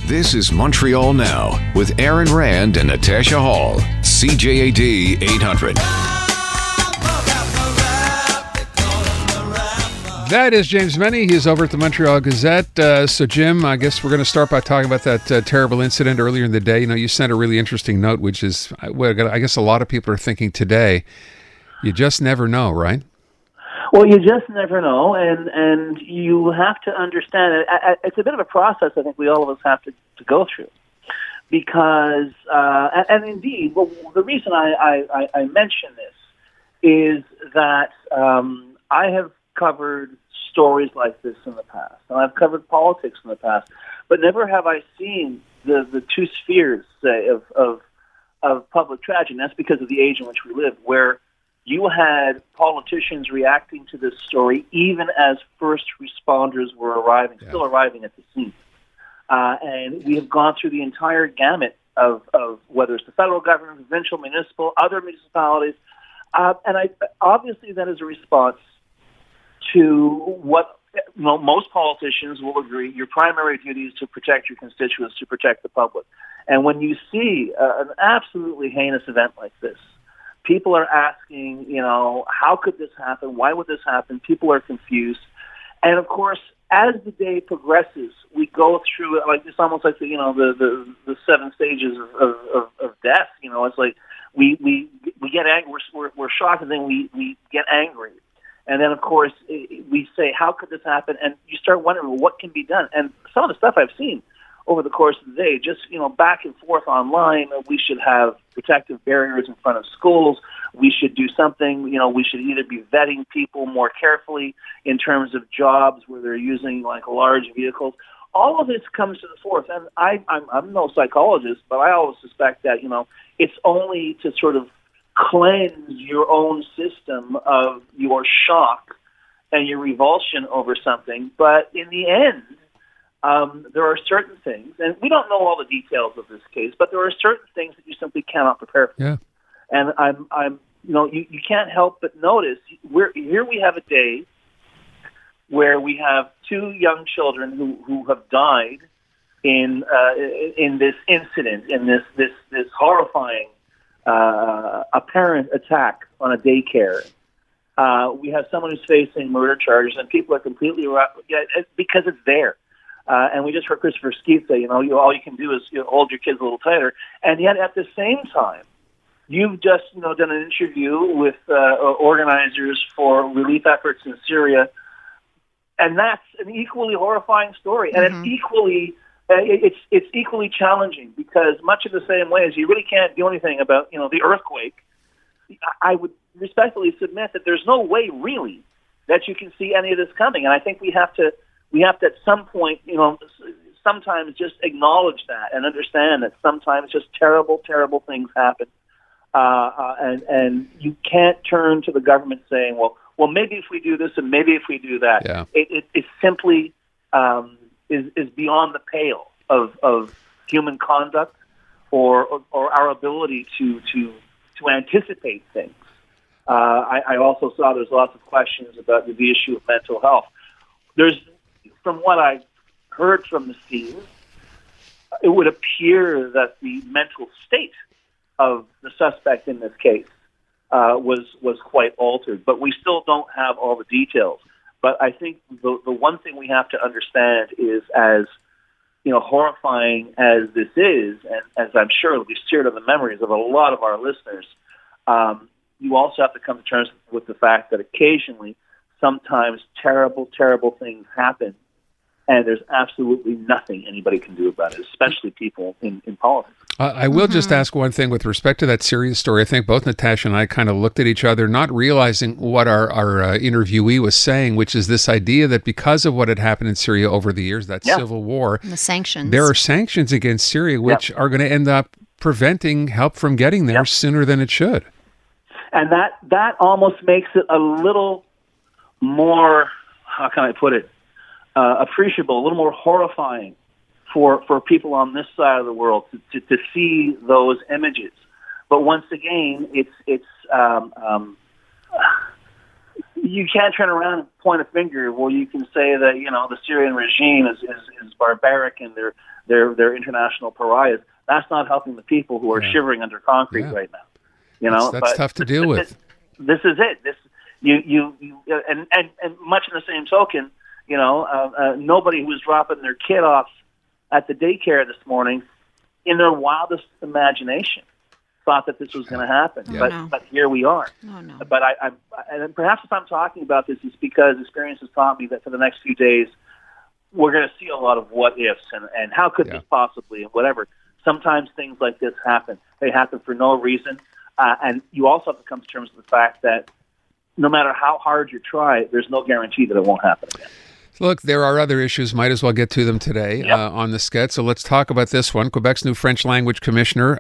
This is Montreal Now with Aaron Rand and Natasha Hall. CJAD 800. That is James Mennie. He's over at the Montreal Gazette. So, Jim, I guess we're going to start by talking about that terrible incident earlier in the day. You know, you sent a really interesting note, which is, I guess a lot of people are thinking today, you just never know, right? Well, you just never know, and you have to understand it. It's a bit of a process I think we all of us have to go through. Because, and indeed, well, the reason I mention this is that I have covered stories like this in the past, and I've covered politics in the past, but never have I seen the two spheres, say, of public tragedy. And that's because of the age in which we live, where you had politicians reacting to this story even as first responders were still arriving at the scene. And we have gone through the entire gamut of whether it's the federal government, provincial, municipal, other municipalities. And obviously that is a response to what most politicians will agree, your primary duty is to protect your constituents, to protect the public. And when you see an absolutely heinous event like this, people are asking, how could this happen? Why would this happen? People are confused. And of course, as the day progresses, we go through like it's almost like the 7 stages of death. It's like we get angry, we're shocked, and then we get angry, and then of course we say, how could this happen? And you start wondering, well, what can be done? And some of the stuff I've seen over the course of the day, just back and forth online, we should have protective barriers in front of schools. We should do something, we should either be vetting people more carefully in terms of jobs where they're using like large vehicles. All of this comes to the fore. And I'm no psychologist, but I always suspect that, it's only to sort of cleanse your own system of your shock and your revulsion over something. But in the end, there are certain things, and we don't know all the details of this case, but there are certain things that you simply cannot prepare for. Yeah. And you can't help but notice here we have a day where we have 2 young children who have died in this incident, in this horrifying apparent attack on a daycare. We have someone who's facing murder charges, and people are completely because it's there. And we just heard Christopher Skeet say, all you can do is hold your kids a little tighter. And yet at the same time, you've just done an interview with organizers for relief efforts in Syria, and that's an equally horrifying story. And it's equally it's equally challenging, because much of the same way as you really can't do anything about the earthquake, I would respectfully submit that there's no way really that you can see any of this coming. And I think we have to at some point, sometimes just acknowledge that and understand that sometimes just terrible, terrible things happen. And you can't turn to the government saying, well, maybe if we do this and maybe if we do that. Yeah. It simply is beyond the pale of human conduct or our ability to anticipate things. I also saw there's lots of questions about the issue of mental health. From what I heard from the scene, it would appear that the mental state of the suspect in this case was quite altered, but we still don't have all the details. But I think the one thing we have to understand is, as horrifying as this is, and as I'm sure it'll be seared in the memories of a lot of our listeners, you also have to come to terms with the fact that occasionally, sometimes terrible, terrible things happen, and there's absolutely nothing anybody can do about it, especially people in politics. I will just ask one thing with respect to that serious story. I think both Natasha and I kind of looked at each other, not realizing what our interviewee was saying, which is this idea that because of what had happened in Syria over the years, that civil war, the sanctions, there are sanctions against Syria, which are going to end up preventing help from getting there sooner than it should. And that almost makes it a little more, how can I put it, appreciable, a little more horrifying for people on this side of the world to see those images. But once again, it's you can't turn around and point a finger. Well, you can say that the Syrian regime is barbaric and they're international pariahs. That's not helping the people who are shivering under concrete right now. You know, that's tough to deal with. This is it. And much in the same token, you know, nobody who was dropping their kid off at the daycare this morning, in their wildest imagination, thought that this was going to happen. But here we are. Oh, no. But and perhaps if I'm talking about this, it's because experience has taught me that for the next few days, we're going to see a lot of what ifs and how could this possibly and whatever. Sometimes things like this happen. They happen for no reason. And you also have to come to terms with the fact that no matter how hard you try, there's no guarantee that it won't happen again. Look, there are other issues. Might as well get to them today on the sketch. So let's talk about this one. Quebec's new French language commissioner,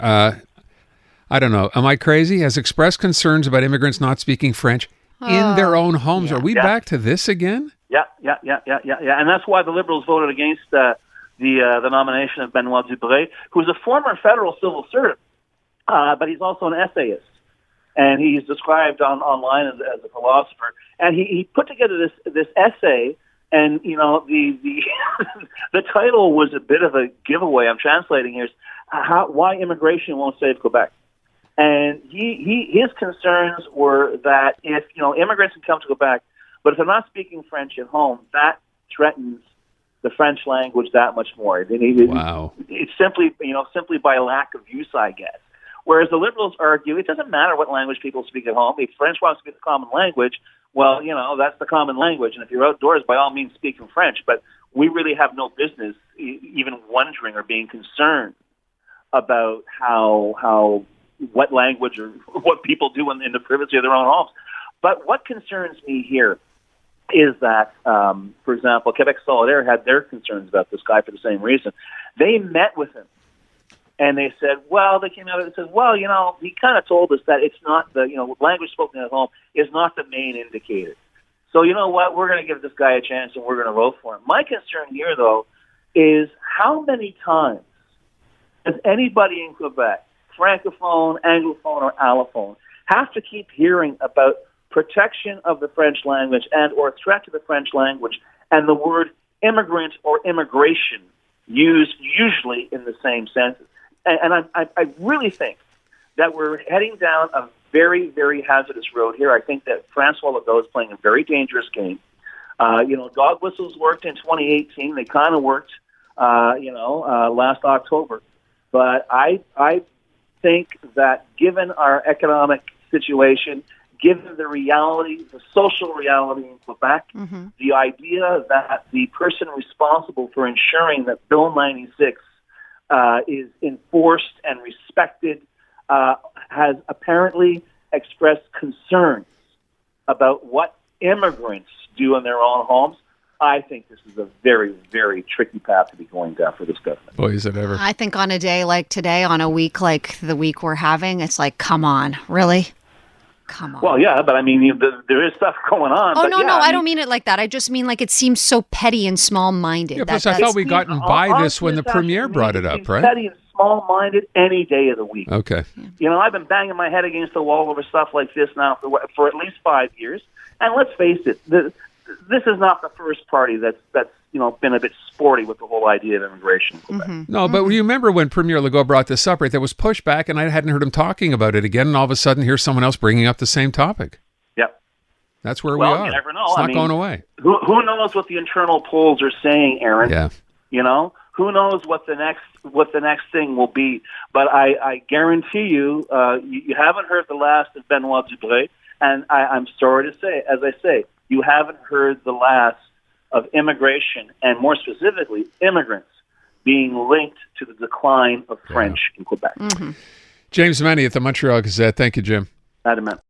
I don't know, am I crazy? Has expressed concerns about immigrants not speaking French in their own homes. Are we back to this again? Yeah. And that's why the Liberals voted against the nomination of Benoit Dubré, who's a former federal civil servant, but he's also an essayist. And he's described online as a philosopher. And he put together this essay. And, you know, the the title was a bit of a giveaway. I'm translating here. Why immigration won't save Quebec. And his concerns were that if, you know, immigrants can come to Quebec, but if they're not speaking French at home, that threatens the French language that much more. Wow. It's simply by lack of use, I guess. Whereas the Liberals argue it doesn't matter what language people speak at home. If French wants to be the common language, well, you know, that's the common language. And if you're outdoors, by all means, speak in French. But we really have no business even wondering or being concerned about what language or what people do in the privacy of their own homes. But what concerns me here is that, for example, Quebec Solidaire had their concerns about this guy for the same reason. They met with him. And they said, they came out and said, you know, he kind of told us that it's not language spoken at home is not the main indicator. So you know what? We're going to give this guy a chance and we're going to vote for him. My concern here, though, is how many times does anybody in Quebec, francophone, anglophone, or allophone, have to keep hearing about protection of the French language and or threat to the French language and the word immigrant or immigration used usually in the same sentence? And I really think that we're heading down a very, very hazardous road here. I think that François Legault is playing a very dangerous game. Dog whistles worked in 2018. They kind of worked, last October. But I think that given our economic situation, given the reality, the social reality in Quebec, the idea that the person responsible for ensuring that Bill 96 is enforced and respected, has apparently expressed concerns about what immigrants do in their own homes. I think this is a very, very tricky path to be going down for this government. Boy, is it ever. I think on a day like today, on a week like the week we're having, it's like, come on, really? Come on. Well, yeah, but I mean, there is stuff going on. Oh, no, I don't mean it like that. I just mean like it seems so petty and small-minded. Yeah, plus I thought we'd gotten by this when the premier brought it up, right? Petty and small-minded any day of the week. Okay. Yeah. You know, I've been banging my head against the wall over stuff like this now for at least 5 years. And let's face it, this is not the first party that's been a bit sporty with the whole idea of immigration. No, but you remember when Premier Legault brought this up, right? There was pushback, and I hadn't heard him talking about it again, and all of a sudden, here's someone else bringing up the same topic. Yep. That's where we are. You never know. It's not going away. Who knows what the internal polls are saying, Aaron? Yeah. You know, who knows what the next thing will be? But I guarantee you, you haven't heard the last of Benoit Dubré, and I'm sorry to say, as I say, you haven't heard the last of immigration, and more specifically, immigrants being linked to the decline of French in Quebec. James Mennie at the Montreal Gazette. Thank you, Jim. Adamant.